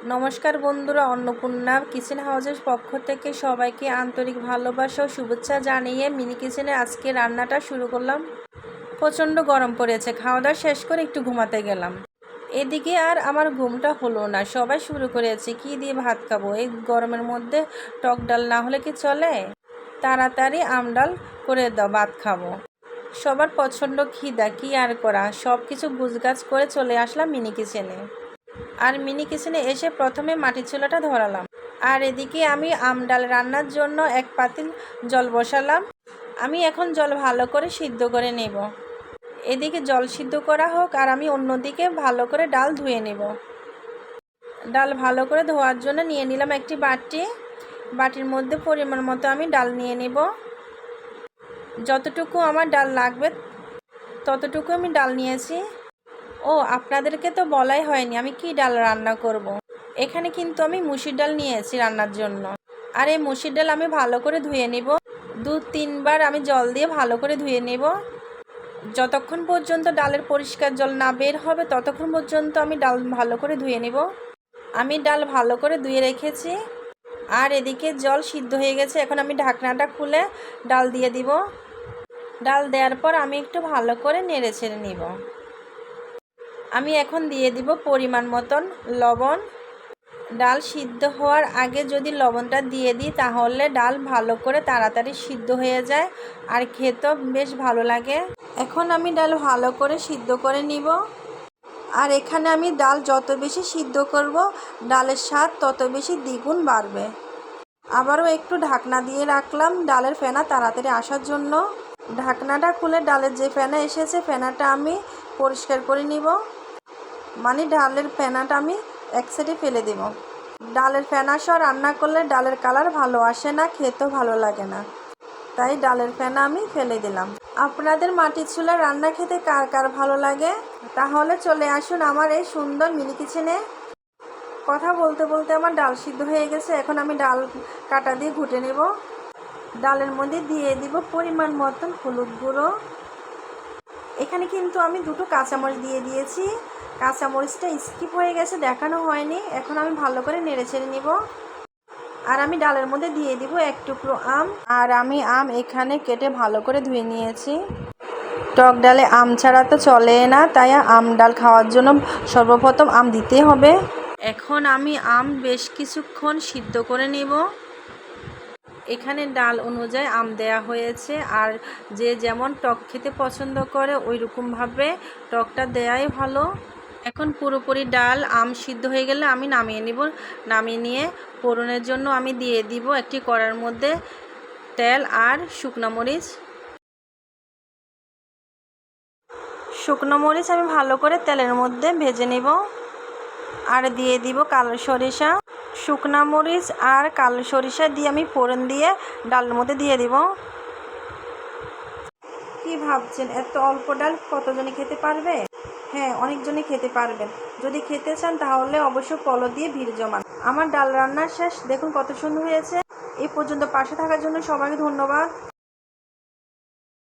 নমস্কার বন্ধুরা, অন্নপূর্ণা কিচেন হাউসের পক্ষ থেকে সবাইকে আন্তরিক ভালোবাসা ও শুভেচ্ছা জানিয়ে মিনি কিচেনে আজকে রান্নাটা শুরু করলাম। প্রচণ্ড গরম পড়েছে, খাওয়া দাওয়া শেষ করে একটু ঘুমাতে গেলাম। এদিকে আর আমার ঘুমটা হলো না, সবাই শুরু করেছে কি দিয়ে ভাত খাবো, এই গরমের মধ্যে টক ডাল না হলে কি চলে? তাড়াতাড়ি আম ডাল করে দাও, ভাত খাবো। সবার পছন্দ খিদা, কি আর করা, সব কিছু গুছগাছ করে চলে আসলাম মিনি কিচেনে। আর মিনি কিচেনে এসে প্রথমে মাটির চুলাটা ধরালাম। আর এদিকে আমি আম ডাল রান্নার জন্য এক পাতিল জল বসালাম। আমি এখন জল ভালো করে সিদ্ধ করে নেব। এদিকে জল সিদ্ধ করা হোক আর আমি অন্যদিকে ভালো করে ডাল ধুয়ে নেব। ডাল ভালো করে ধোয়ার জন্য নিয়ে নিলাম একটি বাটি। বাটির মধ্যে পরিমাণ মতো আমি ডাল নিয়ে নেব। যতটুকু আমার ডাল লাগবে ততটুকু আমি ডাল নিয়েছি। ও, আপনাদেরকে তো বলাই হয়নি আমি কি ডাল রান্না করব। এখানে কিন্তু আমি মুসুর ডাল নিয়েছি রান্নার জন্য। আর এই মুসুর ডাল আমি ভালো করে ধুয়ে নেব। 2-3 বার আমি জল দিয়ে ভালো করে ধুয়ে নেব। যতক্ষণ পর্যন্ত ডালের পরিষ্কার জল না বের হবে ততক্ষণ পর্যন্ত আমি ডাল ভালো করে ধুয়ে নেব। আমি ডাল ভালো করে ধুয়ে রেখেছি। আর এদিকে জল সিদ্ধ হয়ে গেছে, এখন আমি ঢাকনাটা খুলে ডাল দিয়ে দিব। ডাল দেওয়ার পর আমি একটু ভালো করে নেড়ে ছেড়ে নিব। আমি এখন দিয়ে দিব পরিমাণ মতন লবণ। ডাল সিদ্ধ হওয়ার আগে যদি লবণটা দিয়ে দিই তাহলে ডাল ভালো করে তাড়াতাড়ি সিদ্ধ হয়ে যায় আর খেতেও বেশ ভালো লাগে। এখন আমি ডাল ভালো করে সিদ্ধ করে নিব। আর এখানে আমি ডাল যত বেশি সিদ্ধ করব ডালের স্বাদ তত বেশি দ্বিগুণ বাড়বে। আবারও একটু ঢাকনা দিয়ে রাখলাম ডালের ফেনা তাড়াতাড়ি আসার জন্য। ঢাকনাটা খুলে ডালের যে ফেনা এসেছে ফেনাটা আমি পরিষ্কার করে নিব। মানে ডালের ফেনাটা আমি এক সাইডে ফেলে দেব। ডালের ফেনা সহ রান্না করলে ডালের কালার ভালো আসে না, খেতেও ভালো লাগে না, তাই ডালের ফেনা আমি ফেলে দিলাম। আপনাদের মাটির চুলার রান্না খেতে কার কার ভালো লাগে? তাহলে চলে আসুন আমার এই সুন্দর মিনি কিচেনে। কথা বলতে বলতে আমার ডাল সিদ্ধ হয়ে গেছে, এখন আমি ডাল কাটা দিয়ে ঘুটে নেব। ডালের মধ্যে দিয়ে দিব পরিমাণ মতন হলুদ গুঁড়ো। এখানে কিন্তু আমি 2টো কাঁচামরিচ দিয়ে দিয়েছি। কাঁচামরিচটা স্কিপ হয়ে গেছে, দেখানো হয়নি। এখন আমি ভালো করে নেড়ে ছেড়ে নিব। আর আমি ডালের মধ্যে দিয়ে দিব 1 টুকরো আম। আর আমি আম এখানে কেটে ভালো করে ধুয়ে নিয়েছি। টক ডালে আম ছাড়া তো চলে না, তাই আম ডাল খাওয়ার জন্য সর্বপ্রথম আম দিতে হবে। এখন আমি আম বেশ কিছুক্ষণ সিদ্ধ করে নেব। এখানে ডাল অনুযায়ী আম দেয়া হয়েছে, আর যে যেমন টক খেতে পছন্দ করে ওই রকমভাবে টকটা দেয়াই ভালো। এখন পুরোপুরি ডাল আম সিদ্ধ হয়ে গেলে আমি নামিয়ে নিব। নামিয়ে নিয়ে ফোড়নের জন্য আমি দিয়ে দিব একটি কড়ার মধ্যে তেল আর শুকনো মরিচ। শুকনো মরিচ আমি ভালো করে তেলের মধ্যে ভেজে নেব। আর দিয়ে দিব কালো সরিষা। শুকনো মরিচ আর কালো সরিষা দিয়ে আমি ফোড়ন দিয়ে ডালের মধ্যে দিয়ে দিব। কি ভাবছেন এত অল্প ডাল কতজনে খেতে পারবে? হ্যাঁ, অনেকজনই খেতে পারবেন। যদি খেতে চান তাহলে অবশ্য পলো দিয়ে ভিড় জমান। আমার ডাল রান্না শেষ, দেখুন কত সুন্দর হয়েছে। এই পর্যন্ত পাশে থাকার জন্য সবাইকে ধন্যবাদ।